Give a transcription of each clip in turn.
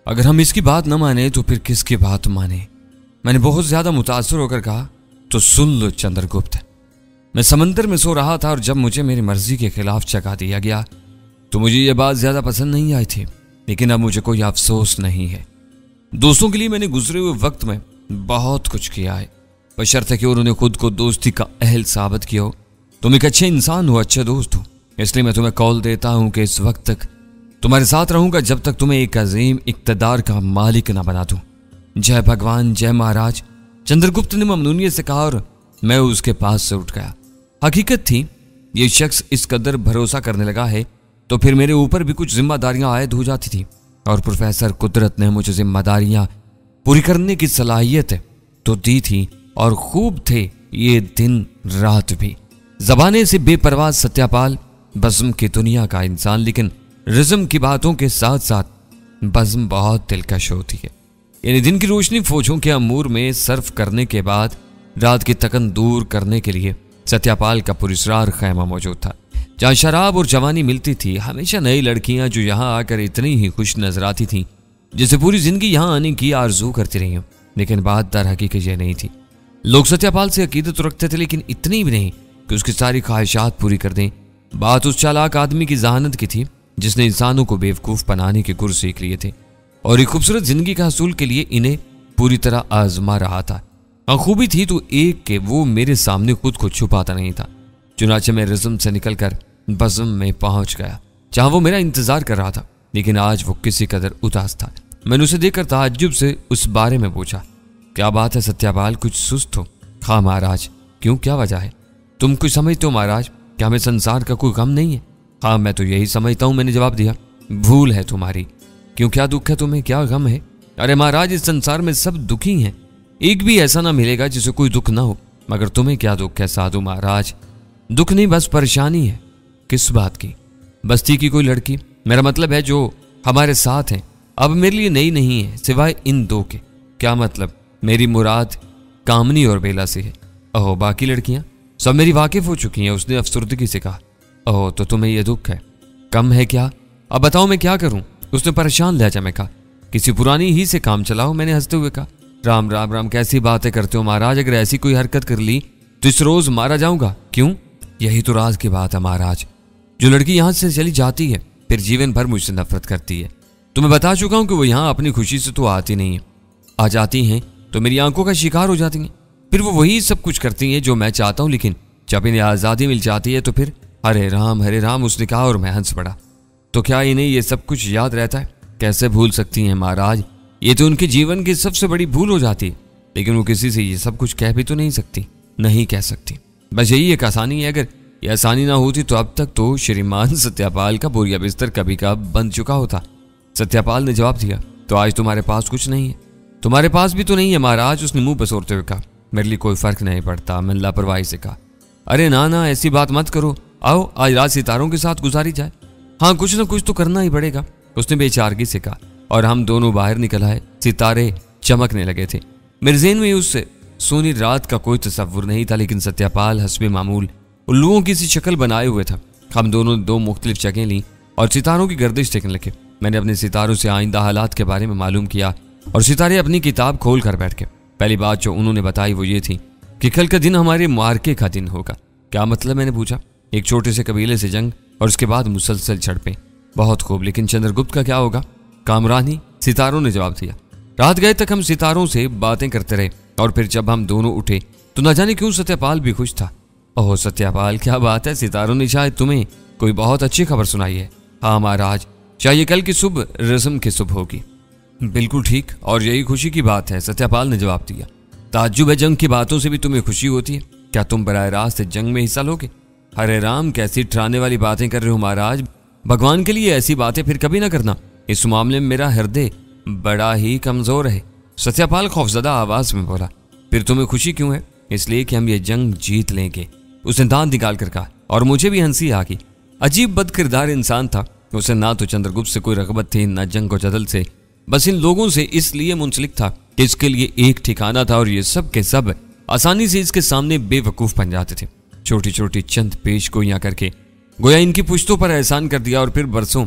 अगर हम इसकी बात न माने तो फिर किसकी बात माने? मैंने बहुत ज्यादा मुतासर होकर कहा। तो सुन लो चंद्रगुप्त, मैं समंदर में सो रहा था और जब मुझे मेरी मर्जी के खिलाफ जगा दिया गया तो मुझे यह बात ज्यादा पसंद नहीं आई थी, लेकिन अब मुझे कोई अफसोस नहीं है। दोस्तों के लिए मैंने गुजरे हुए वक्त में बहुत कुछ किया है, बशर्ते कि उन्होंने खुद को दोस्ती का अहल साबित किया हो। तुम एक अच्छे इंसान हो, अच्छे दोस्त हो, इसलिए मैं तुम्हें कॉल देता हूं कि इस वक्त तक तुम्हारे साथ रहूंगा जब तक तुम्हें एक अजीम इक्तदार का मालिक ना बना दूं। जय भगवान, जय महाराज, चंद्रगुप्त ने ममनूनियत से कहा और मैं उसके पास से उठ गया। हकीकत थी ये शख्स इस कदर भरोसा करने लगा है तो फिर मेरे ऊपर भी कुछ जिम्मेदारियां आयद हो जाती थी, और प्रोफेसर कुदरत ने मुझे जिम्मेदारियां पूरी करने की सलाहियत तो दी थी, और खूब थे ये दिन रात भी। जबाने से बेपरवाह सत्यापाल बज़्म की दुनिया का इंसान, लेकिन रिज़्म की बातों के साथ साथ बज़्म बहुत दिलकश होती है। यानी दिन की रोशनी फौजों के अमूर में सर्फ करने के बाद रात की तकन दूर करने के लिए सत्यापाल का पुरस्कार खैमा मौजूद था, जहाँ शराब और जवानी मिलती थी। हमेशा नई लड़कियां जो यहाँ आकर इतनी ही खुश नजर आती थीं जैसे पूरी जिंदगी यहाँ आने की आरजू करती रही हूं, लेकिन बात दर हकीकत यह नहीं थी। लोग सत्यापाल से अकीदत रखते थे, लेकिन इतनी भी नहीं कि उसकी सारी ख्वाहिशात पूरी कर दें। बात उस चालाक आदमी की जहानत की थी जिसने इंसानों को बेवकूफ बनाने के गुर सीख लिए थे और एक खूबसूरत जिंदगी का हसूल के लिए इन्हें पूरी तरह आजमा रहा था। खूबी थी तो एक के वो मेरे सामने खुद को छुपाता नहीं था। चुनाचे मैं रिज़्म से निकलकर बज़्म में पहुंच गया, जहां वो मेरा इंतजार कर रहा था, लेकिन आज वो किसी कदर उदास था। मैंने उसे देखकर ताज्जुब से उस बारे में पूछा, क्या बात है सत्यापाल, कुछ सुस्त हो? हाँ महाराज। क्यों, क्या वजह है? तुम कुछ समझते हो महाराज? क्या हमें संसार का कोई गम नहीं है? हाँ मैं तो यही समझता हूँ, मैंने जवाब दिया। भूल है तुम्हारी। क्यों, क्या दुख है तुम्हें, क्या गम है? अरे महाराज, इस संसार में सब दुखी हैं, एक भी ऐसा ना मिलेगा जिसे कोई दुख ना हो। मगर तुम्हें क्या दुख है साधु महाराज? दुख नहीं, बस परेशानी है। किस बात की? बस्ती की कोई लड़की, मेरा मतलब है जो हमारे साथ है, अब मेरे लिए नई नहीं है सिवाय इन दो के। क्या मतलब? मेरी मुराद कामनी और बेला से है। ओह, बाकी लड़कियां सब मेरी वाकिफ हो चुकी हैं, उसने अफसुर्दगी से कहा। ओह, तो तुम्हें यह दुख है? कम है क्या? अब बताओ मैं क्या करूं? उसने परेशान लहजा में कहा। किसी पुरानी ही से काम चलाओ, मैंने हंसते हुए कहा। राम राम राम, कैसी बातें करते हो महाराज, अगर ऐसी कोई हरकत कर ली तो इस रोज मारा जाऊंगा। क्यों? यही तो राज की बात है महाराज। जो लड़की यहां से चली जाती है फिर जीवन भर मुझसे नफरत करती है। तुम्हें बता चुका हूं कि वो यहां अपनी खुशी से तो आती नहीं है, आ जाती हैं तो मेरी आंखों का शिकार हो जाती हैं। फिर वो वही सब कुछ करती हैं जो मैं चाहता हूं, लेकिन जब इन्हें आज़ादी मिल जाती है तो फिर हरे राम उसने कहा और मैं हंस पड़ा। तो क्या इन्हें ये सब कुछ याद रहता है? कैसे भूल सकती हैं महाराज, ये तो उनके जीवन की सबसे बड़ी भूल हो जाती है। लेकिन वो किसी से ये सब कुछ कह भी तो नहीं सकती। नहीं कह सकती, बस यही एक आसानी है। अगर ये आसानी ना होती तो अब तक तो श्रीमान सत्यापाल का बोरिया बिस्तर कभी का बन चुका होता। सत्यापाल ने जवाब दिया, तो आज तुम्हारे पास कुछ नहीं है? तुम्हारे पास भी तो नहीं है महाराज, उसने मुंह बसोरते हुए कहा। मेरे लिए कोई फर्क नहीं पड़ता, मैंने लापरवाही से कहा। अरे ना ना, ऐसी बात मत करो, आओ आज रात सितारों के साथ गुजारी जाए। हाँ, कुछ ना कुछ तो करना ही पड़ेगा, उसने बेचारगी से कहा। और हम दोनों बाहर निकल आए। सितारे चमकने लगे थे। मेरे ज़हन में उससे सोनी रात का कोई तस्वुर नहीं था, लेकिन सत्यापाल हस्बे मामूल उल्लुओं की सी शक्ल बनाए हुए था। हम दोनों दो मुख्तलिफ जगह ली और सितारों की गर्दिश देखने लगे। मैंने अपने सितारों से आइंदा हालात के बारे में मालूम किया और सितारे अपनी किताब खोल कर बैठ गए। पहली बात जो उन्होंने बताई वो ये थी कि कल का दिन हमारे मार्के का दिन होगा। क्या मतलब? मैंने पूछा। एक छोटे से कबीले से जंग और उसके बाद मुसलसल झड़पें। बहुत खूब, लेकिन चंद्रगुप्त का क्या होगा? कामरानी, सितारों ने जवाब दिया। रात गए तक हम सितारों से बातें करते रहे और फिर जब हम दोनों उठे तो न जाने क्यों सत्यापाल भी खुश था। ओह सत्यापाल, क्या बात है, सितारों ने शायद तुम्हें कोई बहुत अच्छी खबर सुनाई है? हाँ महाराज, शायद ये कल की सुबह रस्म की सुबह होगी। बिल्कुल ठीक, और यही खुशी की बात है, सत्यापाल ने जवाब दिया। ताज्जुब है, जंग की बातों से भी तुम्हें खुशी होती है? क्या तुम बराह रास्त जंग में हिस्सा लोगे? हरे राम, कैसी ठराने वाली बातें कर रहे हो महाराज, भगवान के लिए ऐसी बातें फिर कभी ना करना। इस मामले में मेरा हृदय बड़ा ही कमजोर है, सत्यापाल खौफजदा आवाज में बोला। फिर तुम्हें खुशी क्यों है? इसलिए कि हम ये जंग जीत लेंगे, उसने दांत निकाल कर कहा। और मुझे भी हंसी आ गई। अजीब बद किरदार इंसान था। उसे ना तो चंद्रगुप्त से कोई रगबत थी, न जंग व जदल से, बस इन लोगों से इसलिए मुंसलिक था कि इसके लिए एक ठिकाना था और ये सब के सब आसानी से इसके सामने बेवकूफ बन जाते थे। छोटी छोटी चंद पेश गोइयां करके गोया इनकी पुश्तों पर एहसान कर दिया और फिर बरसों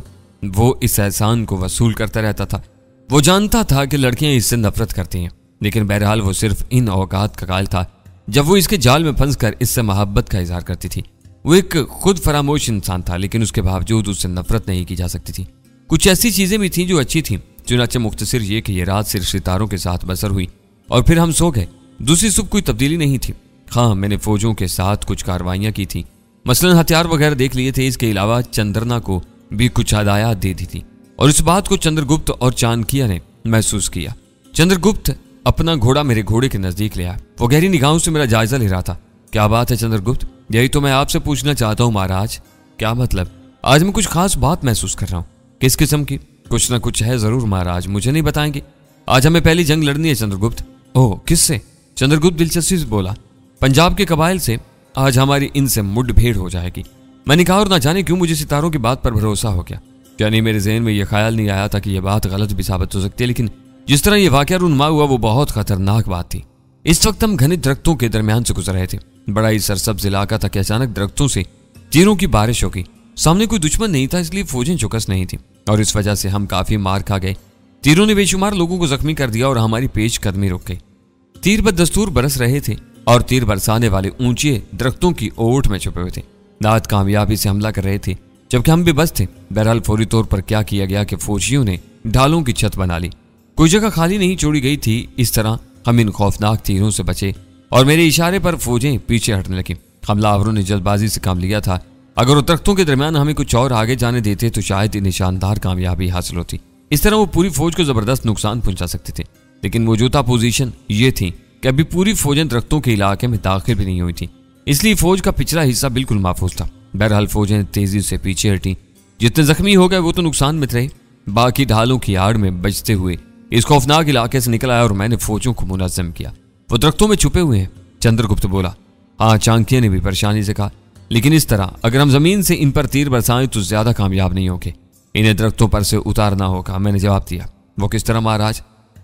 वो इस एहसान को वसूल करता रहता था। वो जानता था कि लड़कियां इससे नफरत करती हैं, लेकिन बहरहाल वो सिर्फ इन औकात का कायल था जब वो इसके जाल में फंसकर इससे मोहब्बत का इजहार करती थी। वो एक खुद फरामोश इंसान था, लेकिन उसके बावजूद उससे नफरत नहीं की जा सकती थी। कुछ ऐसी चीजें भी थीं जो अच्छी थीं, चुनाचे मुख्तसर ये कि ये रात सिर्फ सितारों के साथ बसर हुई और फिर हम सो गए। दूसरी सुबह कोई तब्दीली नहीं थी। हाँ, मैंने फौजों के साथ कुछ कार्रवाइयां की थी, मसलन हथियार वगैरह देख लिए थे। इसके अलावा चंद्रना को भी कुछ हदायत दे दी थी और इस बात को चंद्रगुप्त और चाणक्य ने महसूस किया। चंद्रगुप्त अपना घोड़ा मेरे घोड़े के नजदीक ले आया। वो गहरी निगाहों से मेरा जायजा ले रहा था। क्या बात है चंद्रगुप्त? यही तो मैं आपसे पूछना चाहता हूँ महाराज। क्या मतलब? आज मैं कुछ खास बात महसूस कर रहा हूँ। किस किस्म की? कुछ ना कुछ है जरूर महाराज, मुझे नहीं बताएंगे? आज हमें पहली जंग लड़नी है चंद्रगुप्त। ओह, किससे? चंद्रगुप्त दिलचस्पी से बोला। पंजाब के कबाइल से। आज हमारी इनसे मुठभेड़ हो जाएगी। मैंने कहा और ना जाने क्यों मुझे सितारों की बात पर भरोसा हो गया। क्या नहीं, मेरे जहन में यह ख्याल नहीं आया था कि यह बात गलत भी साबित हो सकती है, लेकिन जिस तरह यह वाकया रूनुमा हुआ वो बहुत खतरनाक बात थी। इस वक्त हम घने दरख्तों के दरमियान से गुजर रहे थे। बड़ा ही सरसब्ज इलाका था कि अचानक दरख्तों से तीरों की बारिश हो गई। सामने कोई दुश्मन नहीं था, इसलिए फौजें चौकस नहीं थी और इस वजह से हम काफी मार खा गए। तीरों ने बेशुमार लोगों को जख्मी कर दिया और हमारी पेशकदमी रुक गई। तीर बदस्तूर बरस रहे थे और तीर बरसाने वाले ऊंचे दरख्तों की ओट में छुपे हुए थे। नात कामयाबी से हमला कर रहे थे, जबकि हम बेबस थे। बहरहाल फौरी तौर पर क्या किया गया कि फौजियों ने ढालों की छत बना ली। कोई जगह खाली नहीं छोड़ी गई थी। इस तरह हम इन खौफनाक तीरों से बचे और मेरे इशारे पर फौजें पीछे हटने लगी। हमलावरों ने जल्दबाजी से काम लिया था। अगर वो दरख्तों के दरमियान हमें कुछ और आगे जाने देते तो शायद इन्हें शानदार कामयाबी हासिल होती। इस तरह वो पूरी फौज को जबरदस्त नुकसान पहुंचा सकते थे, लेकिन मौजूदा पोजीशन ये थी कि अभी पूरी फौजें दरख्तों के इलाके में दाखिल भी नहीं हुई थी, इसलिए फौज का पिछला हिस्सा बिल्कुल महफूज था। बहरहाल फौजें तेजी से पीछे हटी। जितने जख्मी हो गए वो तो नुकसान में रहे, बाकी ढालों की आड़ में बचते हुए इस खौफनाक इलाके से निकल आया और मैंने फौजों को मुनज़्ज़म किया। वो दरख्तों में छुपे हुए हैं। चंद्रगुप्त बोला। हाँ, चाणक्य ने भी परेशानी से कहा, लेकिन इस तरह अगर हम जमीन से इन पर तीर बरसाएं तो ज्यादा कामयाब नहीं होंगे। इन्हें दरख्तों पर से उतारना होगा। मैंने जवाब दिया। वो किस तरह महाराज?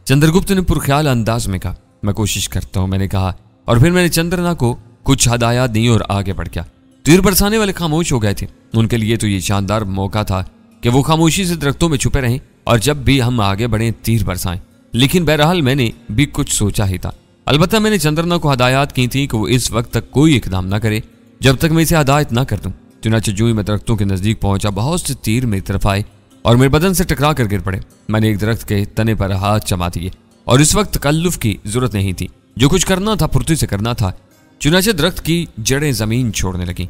चंद्रगुप्त ने पुरख्याल अंदाज में कहा। मैं कोशिश करता हूं, मैंने कहा और फिर मैंने चंद्रना को कुछ हदायत दी और आगे बढ़ गया। तीर बरसाने वाले खामोश हो गए थे। उनके लिए तो ये शानदार मौका था कि वो खामोशी से दरख्तों में छुपे रहें और जब भी हम आगे बढ़े तीर बरसाएं। लेकिन बहरहाल मैंने भी कुछ सोचा ही था। अलबत्ता मैंने चंद्रना को हदायत की थी कि वो इस वक्त तक कोई इकदाम न करे जब तक मैं इसे हदायत ना कर दूं। चुनाचे जो ही मैं दरख्तों के नजदीक पहुंचा, बहुत से तीर मेरी तरफ आए और मेरे बदन से टकरा कर गिर पड़े। मैंने एक दरख्त के तने पर हाथ जमा दिए और इस वक्त तकल्लुफ की जरूरत नहीं थी। जो कुछ करना था फुर्ती से करना था। चुनाचे दरख्त की जड़ें जमीन छोड़ने लगी।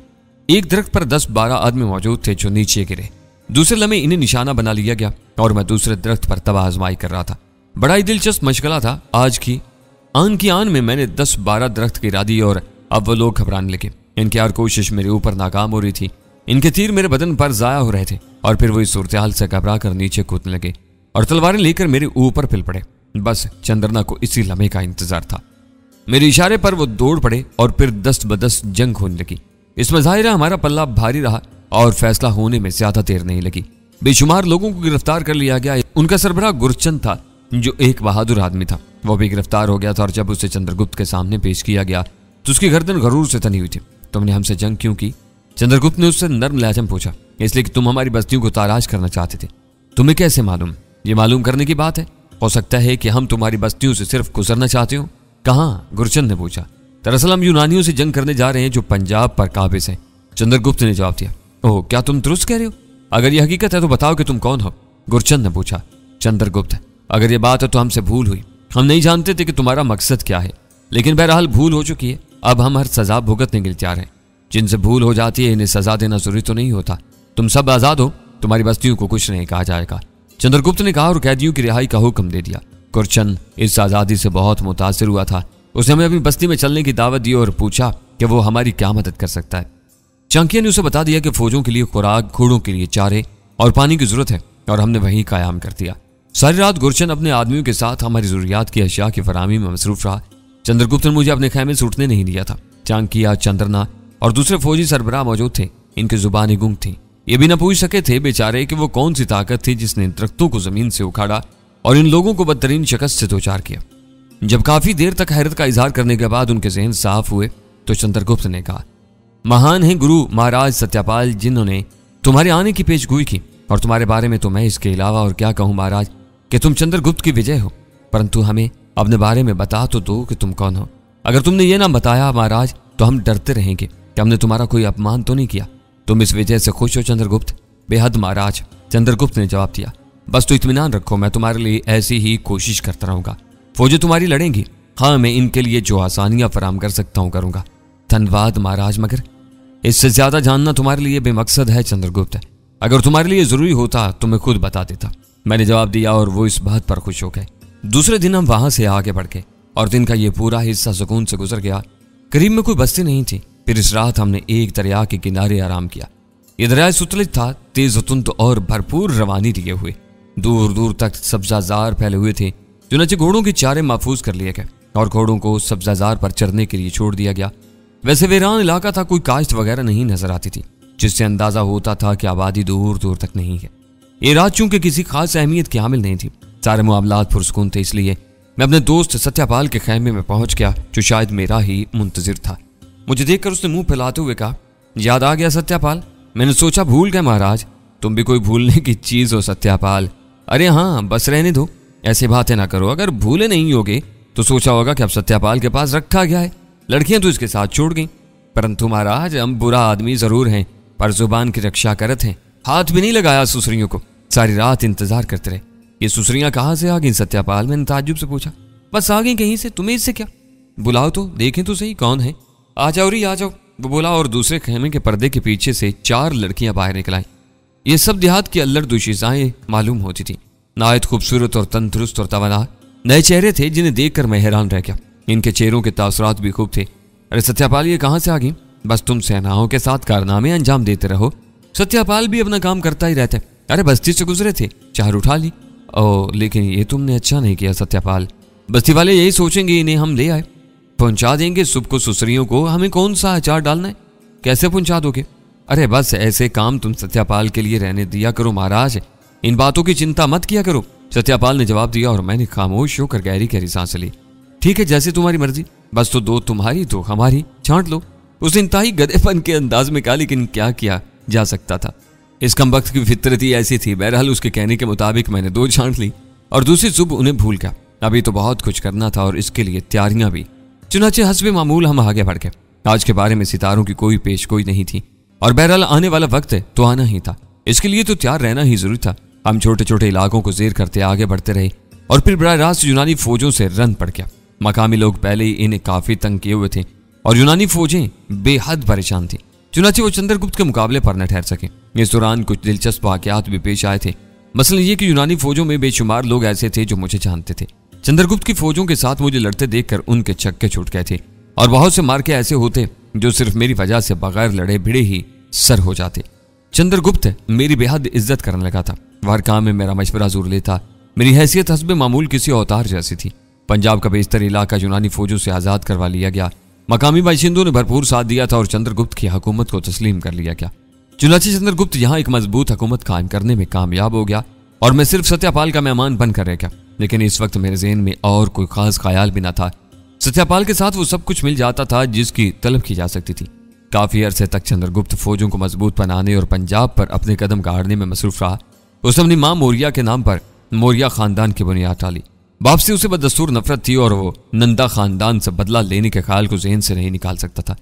एक दरख्त पर 10-12 आदमी मौजूद थे जो नीचे गिरे। दूसरे लम्हे इन्हें निशाना बना लिया गया और मैं दूसरे दरख्त पर तबाह आजमाई कर रहा था। बड़ा ही दिलचस्प मशगला था। आज की आन में मैंने 10-12 दरख्त गिरा दी और अब वो लोग घबराने लगे। इनकी हर कोशिश मेरे ऊपर नाकाम हो रही थी। इनके तीर मेरे बदन पर जाया हो रहे थे और फिर वो इस सूरत हाल से घबरा कर नीचे कूदने लगे और तलवारें लेकर मेरे ऊपर फिल पड़े। बस चंद्रना को इसी लम्हे का इंतजार था। मेरे इशारे पर वो दौड़ पड़े और फिर दस्त बदस्त जंग होने लगी। इसमें जाहिर है हमारा पल्ला भारी रहा और फैसला होने में ज्यादा देर नहीं लगी। बेशुमार लोगों को गिरफ्तार कर लिया गया। उनका सरबराह गुरचंद था जो एक बहादुर आदमी था। वो भी गिरफ्तार हो गया था और जब उसे चंद्रगुप्त के सामने पेश किया गया तो उसकी गर्दन गरूर से तनी हुई थी। तुमने हमसे जंग क्यों की? चंद्रगुप्त ने उससे नर्म लहजा में पूछा। इसलिए कि तुम हमारी बस्तियों को ताराश करना चाहते थे। तुम्हें कैसे मालूम? ये मालूम करने की बात है। हो सकता है कि हम तुम्हारी बस्तियों से सिर्फ गुजरना चाहते हो। कहाँ? गुरचंद ने पूछा। दरअसल हम यूनानियों से जंग करने जा रहे हैं जो पंजाब पर काबिज हैं। चंद्रगुप्त ने जवाब दिया। ओह, क्या तुम दुरुस्त कह रहे हो? अगर यह हकीकत है तो बताओ कि तुम कौन हो? गुरचंद ने पूछा। चंद्रगुप्त, अगर यह बात है तो हमसे भूल हुई। हम नहीं जानते थे कि तुम्हारा मकसद क्या है, लेकिन बहरहाल भूल हो चुकी है। अब हम हर सजा भुगतने के लिए तैयार हैं। जिनसे भूल हो जाती है इन्हें सजा देना जरूरी तो नहीं होता। तुम सब आजाद हो। तुम्हारी बस्तियों को कुछ नहीं कहा जाएगा। चंद्रगुप्त ने कहा और कैदियों की रिहाई का हुक्म दे दिया। गुरचंद इस आजादी से बहुत मुतासिर हुआ था। उसने हमें अपनी बस्ती में चलने की दावत दी और पूछा कि वो हमारी क्या मदद कर सकता है। चाणक्य ने उसे बता दिया कि फौजों के लिए खुराक, घोड़ों के लिए चारे और पानी की जरूरत है और हमने वही कायम कर दिया। सारी रात गुरचंद अपने आदमियों के साथ हमारी जरूरियात की अशिया की फराहमी में मसरूफ रहा। चंद्रगुप्त ने मुझे अपने खैमे से उठने नहीं दिया था। चाणक्य, चंद्रना और दूसरे फौजी सरबराह मौजूद थे। इनकी जुबानें गुंग थी। ये भी न पूछ सके थे बेचारे कि वो कौन सी ताकत थी जिसने दरख्तों को जमीन से उखाड़ा और इन लोगों को बदतरीन शिकस्त से दो चार किया। जब काफी देर तक हैरत का इजहार करने के बाद उनके जहन साफ हुए तो चंद्रगुप्त ने कहा, महान है गुरु महाराज सत्यपाल जिन्होंने तुम्हारे आने की पेशगोई की, और तुम्हारे बारे में तो मैं इसके अलावा और क्या कहूं महाराज। कि तुम चंद्रगुप्त की विजय हो, परंतु हमें अपने बारे में बता तो दो कि तुम कौन हो। अगर तुमने ये ना बताया महाराज तो हम डरते रहेंगे कि हमने तुम्हारा कोई अपमान तो नहीं किया। तुम इस विजय से खुश हो चंद्रगुप्त? बेहद महाराज, चंद्रगुप्त ने जवाब दिया। बस तो इत्मीनान रखो, मैं तुम्हारे लिए ऐसी ही कोशिश करता रहूंगा। फौजें तुम्हारी लड़ेंगी, हाँ मैं इनके लिए जो आसानियां फराम कर सकता हूं करूंगा। धन्यवाद महाराज, मगर इससे ज्यादा जानना तुम्हारे लिए बेमकसद है चंद्रगुप्त। अगर तुम्हारे लिए जरूरी होता तो मैं खुद बता देता। मैंने जवाब दिया और वो इस बात पर खुश हो गए। दूसरे दिन हम वहां से आगे बढ़ गए और दिन का ये पूरा हिस्सा सुकून से गुजर गया। करीब में कोई बस्ती नहीं थी। फिर इस रात हमने एक दरिया के किनारे आराम किया। यह दरिया सुतलित था, तेज तुंत और भरपूर रवानी लिए हुए। दूर दूर तक सब्जाजार फैले हुए थे। चुनाचे घोड़ों के चारे महफूज कर लिए गए और घोड़ों को सब्जाजार पर चरने के लिए छोड़ दिया गया। वैसे वीरान इलाका था, कोई काश्त वगैरह नहीं नजर आती थी, जिससे अंदाजा होता था कि आबादी दूर दूर तक नहीं है। ये रात चूंकि किसी खास अहमियत की हामिल नहीं थी, सारे मामलात पुरसकून थे, इसलिए मैं अपने दोस्त सत्यापाल के खैमे में पहुंच गया, जो शायद मेरा ही मुंतजिर था। मुझे देखकर उसने मुंह फैलाते हुए कहा, याद आ गया सत्यापाल? मैंने सोचा भूल गए महाराज, तुम भी कोई भूलने की चीज हो सत्यापाल। अरे हाँ, बस रहने दो, ऐसी बातें ना करो। अगर भूले नहीं होगे तो सोचा होगा कि अब सत्यापाल के पास रखा गया है, लड़कियां तो इसके साथ छोड़ गई। परंतु महाराज, हम बुरा आदमी जरूर हैं, पर जुबान की रक्षा करत हैं। हाथ भी नहीं लगाया सुसरियों को, सारी रात इंतजार करते रहे। ये सुसरियां कहाँ से आ गई सत्यापाल? मैंने ताज्जुब से पूछा। बस आ गई कहीं से, तुम्हें इससे क्या? बुलाओ तो देखें तो सही कौन है। आ जाओ री, आ जाओ, वो बोला और दूसरे खेमे के पर्दे के पीछे से 4 लड़कियां बाहर निकल आई। ये सब देहात की अल्लड़ दुशीज़ाएं मालूम होती थी। नायत खूबसूरत और तंदुरुस्त और तवाना नए चेहरे थे, जिन्हें देखकर मैं हैरान रह गया। इनके चेहरों के तासुरात भी खूब थे। अरे सत्यापाल, ये कहाँ से आ गई? बस तुम सेनाओं के साथ कारनामे अंजाम देते रहो। सत्यापाल भी अपना काम करता ही रहता है। अरे बस्ती से गुजरे थे, चार उठा ली। ओ, लेकिन ये तुमने अच्छा नहीं किया सत्यापाल। बस्ती वाले यही सोचेंगे इन्हें हम ले आए, पहुंचा देंगे सुबह को सुसरियों को। हमें कौन सा अचार डालना है, कैसे पहुंचा दोगे? अरे बस ऐसे काम तुम सत्यापाल के लिए रहने दिया करो महाराज, इन बातों की चिंता मत किया करो, सत्यापाल ने जवाब दिया और मैंने खामोश होकर गहरी गहरी सांस ली। ठीक है, जैसे तुम्हारी मर्जी, बस तो 2 तुम्हारी 2 हमारी, छांट लो। उसने इंतहाई गधेपन के अंदाज में कहा, लेकिन क्या किया जा सकता था, इस कमबख्त की फितरत ही ऐसी थी। बहरहाल उसके कहने के मुताबिक मैंने 2 छांट ली और दूसरी सुबह उन्हें भूल गया। अभी तो बहुत कुछ करना था और इसके लिए तैयारियां भी। चुनाचे हस्बे मामूल हम आगे बढ़ गए। आज के बारे में सितारों की कोई पेशगोई नहीं थी और बहरहाल आने वाला वक्त तो आना ही था, इसके लिए तो तैयार रहना ही जरूरी था। हम छोटे छोटे इलाकों को जेर करते आगे बढ़ते रहे और फिर बराह रास्त यूनानी फौजों से रन पड़ गया। मकामी लोग पहले ही इन्हें काफी तंग किए हुए थे और यूनानी फौजें बेहद परेशान थी। चुनाचे वो चंद्रगुप्त के मुकाबले पर न ठहर सके। इस दौरान कुछ दिलचस्प वाकयात भी पेश आए थे। मसलन ये कि यूनानी फौजों में बेशुमार लोग ऐसे थे जो मुझे जानते थे। चंद्रगुप्त की फौजों के साथ मुझे लड़ते देखकर उनके छक्के छूट गए थे और बहुत से मार्के ऐसे होते जो सिर्फ मेरी वजह से बगैर लड़े भिड़े ही सर हो जाते। चंद्रगुप्त मेरी बेहद इज्जत करने लगा था। हर काम में मेरा मशवरा जरूर लेता। मेरी हैसियत हस्बे मामूल किसी अवतार जैसी थी। पंजाब का बेशतर इलाका यूनानी फौजों से आजाद करवा लिया गया। मकामी बाशिंदों ने भरपूर साथ दिया था और चंद्रगुप्त की हुकूमत को तस्लीम कर लिया गया। चुनाचे चंद्रगुप्त यहाँ एक मजबूत हुकूमत कायम करने में कामयाब हो गया और मैं सिर्फ सत्यापाल का मेहमान बनकर रह गया। लेकिन इस वक्त मेरे ज़हन में और कोई खास ख्याल भी न था। सत्यापाल के साथ वो सब कुछ मिल जाता था जिसकी तलब की जा सकती थी। काफी अरसे तक चंद्रगुप्त फौजों को मजबूत बनाने और पंजाब पर अपने कदम गाड़ने में मसरूफ रहा। उसने अपनी मां मौर्या के नाम पर मौर्या खानदान की बुनियाद डाली। बाप से उसे बदस्तूर नफरत थी और वो नंदा खानदान से बदला लेने के ख्याल को जहन से नहीं निकाल सकता था,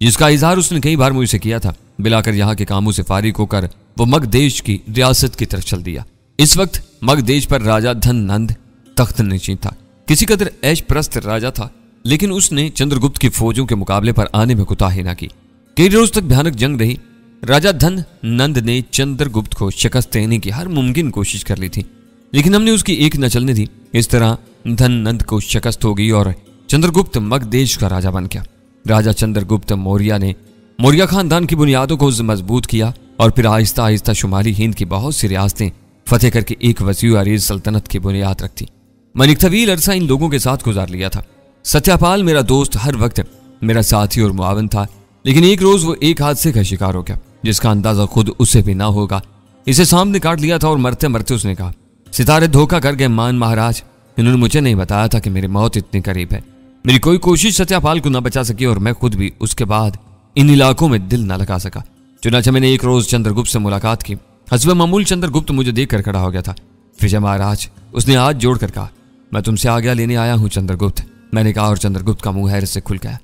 जिसका इजहार उसने कई बार मुझसे किया था। बिलाकर यहाँ के कामों से फारिग होकर वो मगदेश की रियासत की तरफ चल दिया। इस वक्त मगदेश पर राजा धन नंद तख्त नशीं था। किसी कदर ऐश प्रस्त राजा था, लेकिन उसने चंद्रगुप्त की फौजों के मुकाबले पर आने में कोताही न की। कई रोज तक भयानक जंग रही। राजा धन नंद ने चंद्रगुप्त को शिकस्त देने की हर मुमकिन कोशिश कर ली थी, लेकिन हमने उसकी एक न चलने दी। इस तरह धन नंद को शिकस्त हो गई और चंद्रगुप्त मगदेश का राजा बन गया। राजा चंद्रगुप्त मौर्य ने मौर्य खानदान की बुनियादों को मजबूत किया और फिर आहिस्ता आहिस्ता शुमाली हिंद की बहुत सी रियासतें फतेह करके एक वसीउ अरीज सल्तनत की बुनियाद रखती। मैंने एक तवील अरसा इन लोगों के साथ गुजार लिया था। सत्यापाल मेरा दोस्त हर वक्त मेरा साथी और मुआवन था, लेकिन एक रोज वो एक हादसे का शिकार हो गया जिसका अंदाजा खुद उसे भी ना होगा। इसे सामने काट लिया था और मरते मरते उसने कहा, सितारे धोखा कर गए मान महाराज। इन्होंने मुझे नहीं बताया था कि मेरी मौत इतनी करीब है। मेरी कोई कोशिश सत्यापाल को न बचा सकी और मैं खुद भी उसके बाद इन इलाकों में दिल न लगा सका। चुनाचे मैंने एक रोज चंद्रगुप्त से मुलाकात की। हस्बे मामूल चंद्रगुप्त मुझे देखकर खड़ा हो गया था। विजय महाराज, उसने हाथ जोड़कर कहा, मैं तुमसे आज्ञा लेने आया हूं चंद्रगुप्त। मैंने कहा और चंद्रगुप्त का मुंह हैरत से खुल गया।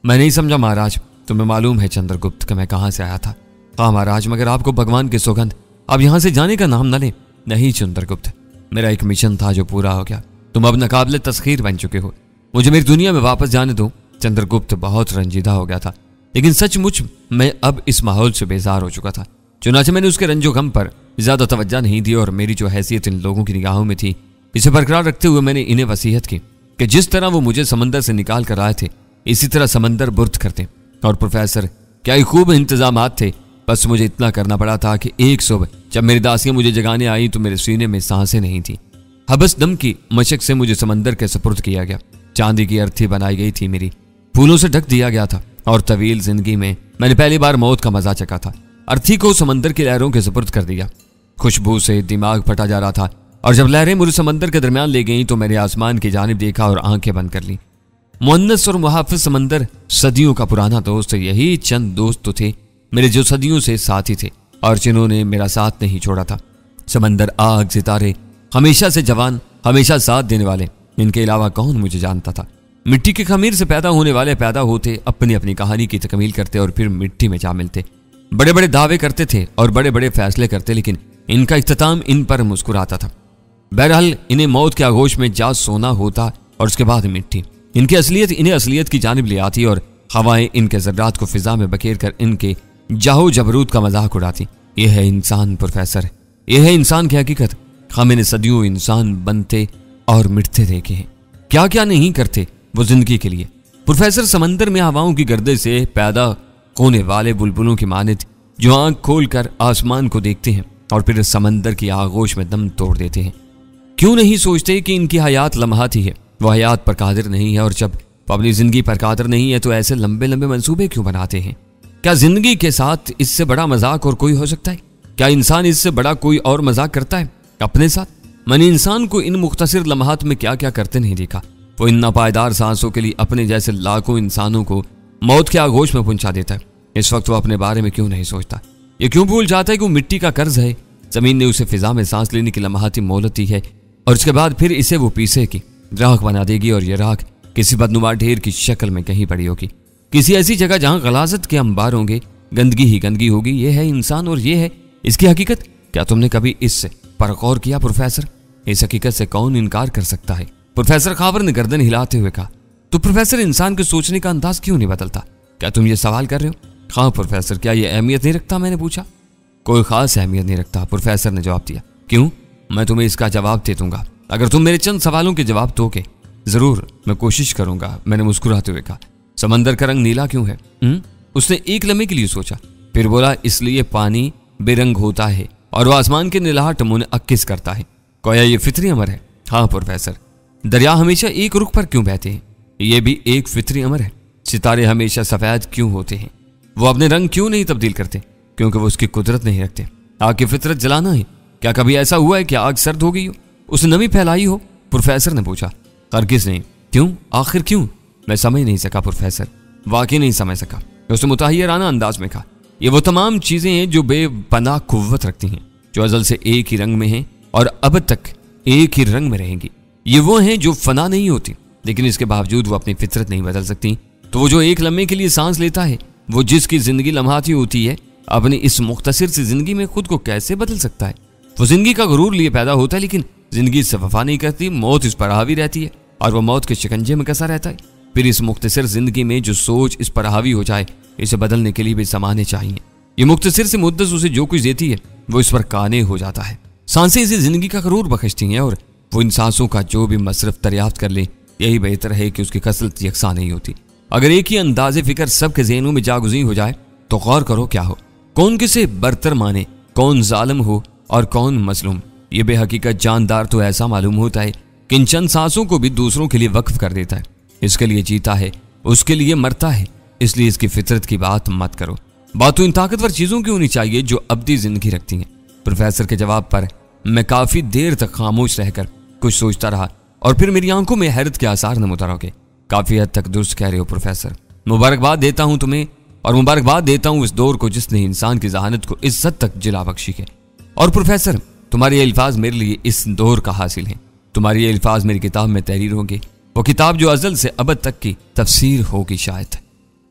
मैं नहीं समझा महाराज, तुम्हें मालूम है चंद्रगुप्त कि मैं कहां से आया था? हाँ महाराज, मगर आपको भगवान की सौगंध, अब यहां से जाने का नाम न ले। नहीं चंद्रगुप्त, मेरा एक मिशन था जो पूरा हो गया। तुम अब नाकाबिले तस्खीर बन चुके हो, मुझे मेरी दुनिया में वापस जाने दो। चंद्रगुप्त बहुत रंजीदा हो गया था, लेकिन सचमुच मैं अब इस माहौल से बेजार हो चुका था। चुनाचे मैंने उसके रंजो गम पर ज्यादा तवज्जो नहीं दी और मेरी जो हैसियत इन लोगों की निगाहों में थी, इसे बरकरार रखते हुए मैंने इन्हें वसीयत की कि जिस तरह वो मुझे समंदर से निकाल कर आए थे, इसी तरह समंदर बुर्द करते। और प्रोफेसर, क्या ही खूब इंतजामात थे। बस मुझे इतना करना पड़ा था कि एक सुबह जब मेरी दासियां मुझे जगाने आई तो मेरे सीने में सांसें नहीं थी। हबस दम की मशक से मुझे समंदर के सुपुर्द किया गया। चांदी की अर्थी बनाई गई थी मेरी, फूलों से ढक दिया गया था और तवील जिंदगी में मैंने पहली बार मौत का मजा चखा था। अर्थी को समंदर की लहरों के सुपुर्द कर दिया। खुशबू से दिमाग फटा जा रहा था और जब लहरें मुझे समंदर के दरमियान ले गईं तो मैंने आसमान की जानिब देखा और आंखें बंद कर ली। मुअन्नस और मुहाफिज समंदर सदियों का पुराना दोस्त, यही चंद दोस्त तो थे मेरे जो सदियों से साथी थे और जिन्होंने मेरा साथ नहीं छोड़ा था। समंदर, आग, सितारे, हमेशा से जवान, हमेशा साथ देने वाले, इनके अलावा कौन मुझे जानता था? मिट्टी के खमीर से पैदा होने वाले पैदा होते, अपनी अपनी कहानी की तकमील करते और फिर मिट्टी में जा मिलते। बड़े बड़े दावे करते थे और बड़े बड़े फैसले करते, लेकिन इनका इख्तिताम इन पर मुस्कुराता था। बहरहाल इन्हें मौत के आगोश में जा सोना होता और उसके बाद मिट्टी। इनकी असलियत इन्हें असलियत की जानिब ले आती और हवाएं इनके ज़र्रात को फिजा में बखेर कर इनके जाहो जबरूद का मजाक उड़ाती। यह है इंसान प्रोफेसर, यह है इंसान की हकीकत। हम इन्हें सदियों इंसान बनते और मिटते देखे हैं। क्या क्या नहीं करते वो जिंदगी के लिए। प्रोफेसर, समंदर में हवाओं की गर्दे से पैदा होने वाले बुलबुलों की मानित जो आंख खोलकर आसमान को देखते हैं और फिर समंदर की आगोश में दम तोड़ देते हैं। क्यों नहीं सोचते कि इनकी हयात लम्हात ही है, वो हयात पर कादिर नहीं है। और जब अपनी जिंदगी पर कादिर नहीं है तो ऐसे लंबे लंबे मंसूबे क्यों बनाते हैं? क्या जिंदगी के साथ इससे बड़ा मजाक और कोई हो सकता है? क्या इंसान इससे बड़ा कोई और मजाक करता है अपने साथ? मैंने इंसान को इन मुख्तसर लम्हात में क्या क्या करते नहीं देखा। वो इन नापायदार सांसों के लिए अपने जैसे लाखों इंसानों को मौत के आगोश में पहुंचा देता है। इस वक्त वो अपने बारे में क्यों नहीं सोचता? ये क्यों भूल जाता है कि वो मिट्टी का कर्ज है? जमीन ने उसे फिजा में सांस लेने की लम्हाती मोहलत दी है और उसके बाद फिर इसे वो पीसेगी, राख बना देगी और ये राख किसी बदनुमा ढेर की शक्ल में कहीं पड़ी होगी, किसी ऐसी जगह जहां गलाजत के अंबार होंगे, गंदगी ही गंदगी होगी। ये है इंसान और ये है इसकी हकीकत। क्या तुमने कभी इससे पर गौर किया प्रोफेसर? इस हकीकत से कौन इनकार कर सकता है? प्रोफेसर खावर ने गर्दन हिलाते हुए कहा। तो प्रोफेसर, इंसान के सोचने का अंदाज क्यों नहीं बदलता? क्या तुम ये सवाल कर रहे हो? हाँ प्रोफेसर, क्या ये अहमियत नहीं रखता? मैंने पूछा। कोई खास अहमियत नहीं रखता, प्रोफेसर ने जवाब दिया। क्यों? मैं तुम्हें इसका जवाब दे दूंगा अगर तुम मेरे चंद सवालों के जवाब दोगे। जरूर, मैं कोशिश करूंगा, मैंने मुस्कुराते हुए कहा। समंदर का रंग नीला क्यों है? उसने एक लम्हे के लिए सोचा, फिर बोला, इसलिए पानी बेरंग होता है और वो आसमान के नीलाहट मुनअक्किस करता है। कोया ये फितरी अमर है? हाँ प्रोफेसर। दरिया हमेशा एक रुख पर क्यों बहते हैं? ये भी एक फितरी अमर है। सितारे हमेशा सफेद क्यों होते हैं? वो अपने रंग क्यों नहीं तब्दील करते? क्योंकि वो उसकी कुदरत नहीं रखते। आग की फितरत जलाना है। क्या कभी ऐसा हुआ है कि आग सर्द हो गई हो, उसने नमी फैलाई हो? प्रोफेसर ने पूछा। हरगिज़ नहीं। क्यों? आखिर क्यों? मैं समझ नहीं सका प्रोफेसर, वाकई नहीं समझ सका। उसने मुताहिराना अंदाज में कहा, ये वो तमाम चीजें हैं जो बेपनाह कुव्वत रखती हैं, जो अजल से एक ही रंग में हैं और अब तक एक ही रंग में रहेंगी। ये वो हैं जो फना नहीं होती, लेकिन इसके बावजूद वो अपनी फितरत नहीं बदल सकती। तो वो जो एक लम्हे के लिए सांस लेता है, वो जिसकी जिंदगी लम्हाती होती है, अपनी इस मुख्तसर सी जिंदगी में खुद को कैसे बदल सकता है? वो जिंदगी का गुरूर लिए पैदा होता है, लेकिन जिंदगी इससे वफा नहीं करती। मौत इस पर हावी रहती है और वह मौत के शिकंजे में कसा रहता है। फिर इस मुख्तसर जिंदगी में जो सोच इस पर हावी हो जाए, इसे बदलने के लिए भी समाने चाहिए। ये मुख्तसर से मुद्दत उसे जो कुछ देती है वो इस पर काने हो जाता है। सांसें इसे जिंदगी का गुरूर बख्शती हैं और वो इन सांसों का जो भी मसरफ दरियाफ्त कर ले, यही बेहतर है कि उसकी कसरत यकसा नहीं होती। अगर एक ही अंदाज़े फिक्र सबके ज़हनों में जागुज़ी हो जाए तो गौर करो क्या हो, कौन किसे बरतर माने, कौन जालिम हो और कौन मजलूम। ये बेहकीकत जानदार तो ऐसा मालूम होता है कि इन चंद सांसों को भी दूसरों के लिए वक्फ कर देता है। इसके लिए जीता है, उसके लिए मरता है, इसलिए इसकी फितरत की बात मत करो। बात तो इन ताकतवर चीज़ों की होनी चाहिए जो अब्दी जिंदगी रखती हैं। प्रोफेसर के जवाब पर मैं काफ़ी देर तक खामोश रहकर कुछ सोचता रहा और फिर मेरी आंखों में हैरत के आसार नमूदार हो गए। काफ़ी हद तक दुरुस्त कह रहे हो प्रोफेसर, मुबारकबाद देता हूँ तुम्हें और मुबारकबाद देता हूँ इस दौर को जिसने इंसान की जहानत को इज्जत तक जिला बख्शी है। और प्रोफेसर, तुम्हारे ये अल्फाज मेरे लिए इस दौर का हासिल हैं। तुम्हारे ये अल्फाज मेरी किताब में तहरीर होंगे, वो किताब जो अजल से अबद तक की तफसीर होगी शायद।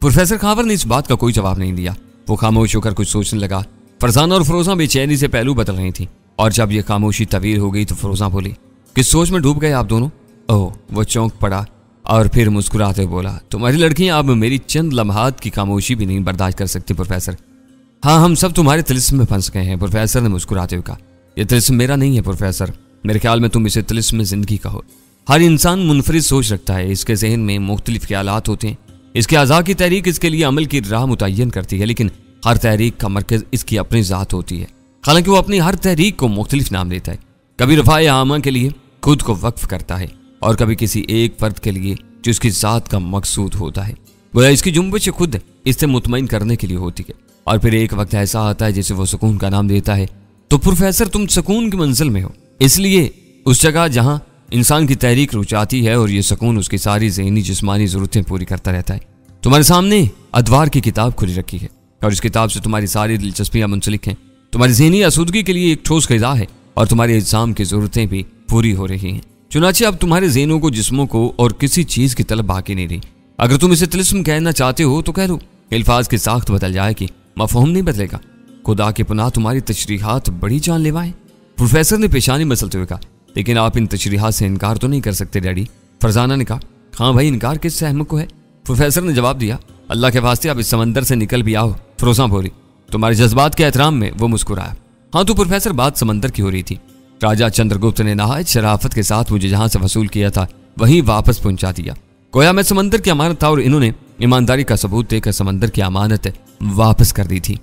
प्रोफेसर खावर ने इस बात का कोई जवाब नहीं दिया। वो खामोश होकर कुछ सोचने लगा। फरजाना और फरोजा बेचैनी से पहलू बदल रही थी और जब ये खामोशी तवील हो गई तो फरोजा बोली, किस सोच में डूब गए आप दोनों? ओह, वो चौंक पड़ा और फिर मुस्कुराते बोला, तुम्हारी लड़कियां अब मेरी चंद लम्हात की खामोशी भी नहीं बर्दाश्त कर सकती प्रोफेसर। हाँ, हम सब तुम्हारे तिलिस्म में फंस गए हैं, प्रोफेसर ने मुस्कुराते हुए कहा। यह तिलिस्म मेरा नहीं है प्रोफेसर, मेरे ख्याल में तुम इसे तिलिस्म जिंदगी कहो। हर इंसान मुनफरिद सोच रखता है, इसके जहन में मुख्तलिफ ख्यालात होते हैं। इसके अज़ा की तहरीक इसके लिए अमल की राह मुतय्यन करती है, लेकिन हर तहरीक का मरकज इसकी अपनी ज़ात होती है। हालांकि वो अपनी हर तहरीक को मुख्तलिफ नाम देता है। कभी रफ़ाए आमा के लिए खुद को वक्फ करता है और कभी किसी एक फर्द के लिए जो इसकी ज़ात का मकसूद होता है। गोया इसकी जुम्बिश खुद इससे मुतमईन करने के लिए होती है और फिर एक वक्त ऐसा आता है जिसे वो सुकून का नाम देता है। तो प्रोफेसर, तुम सुकून की मंजिल में हो, इसलिए उस जगह जहां इंसान की तहरीक रुचाती है और ये सुकून उसकी सारी ज़हनी जिस्मानी ज़रूरतें पूरी करता रहता है। तुम्हारे सामने अदवार की किताब खुली रखी है और इस किताब से तुम्हारी सारी दिलचस्पियां मुंसलिक हैं। तुम्हारी ज़हनी आसूदगी के लिए एक ठोस ग़िज़ा है और तुम्हारे इल्ज़ाम की ज़रूरतें भी पूरी हो रही हैं। चुनाचे अब तुम्हारे ज़हनों को, जिस्मों को और किसी चीज़ की तलब बाकी नहीं रही। अगर तुम इसे तिलिस्म कहना चाहते हो तो कह लो, अल्फाज की साख्त बदल जाएगी, मफहूम नहीं बदलेगा। खुदा के पुनाह तुम्हारी तशरीहात बड़ी जानलेवा है, प्रोफेसर ने पेशानी मसलते हुए कहा। लेकिन आप इन तशरीहात से इनकार तो नहीं कर सकते डैडी, फरजाना ने कहा। हाँ भाई, इनकार किससे अहमक को है, प्रोफेसर ने जवाब दिया। अल्लाह के वास्ते आप इस समंदर से निकल भी आओ, फरोजा बोली। तुम्हारे जज्बात के एहतराम में वो मुस्कुराया। हाँ तो प्रोफेसर, बात समंदर की हो रही थी। राजा चंद्रगुप्त ने नहायत शराफत के साथ मुझे जहां से वसूल किया था वहीं वापस पहुंचा दिया। गोया मैं समंदर की अमानत था और इन्होंने ईमानदारी का सबूत देकर समंदर की अमानत वापस कर दी थी।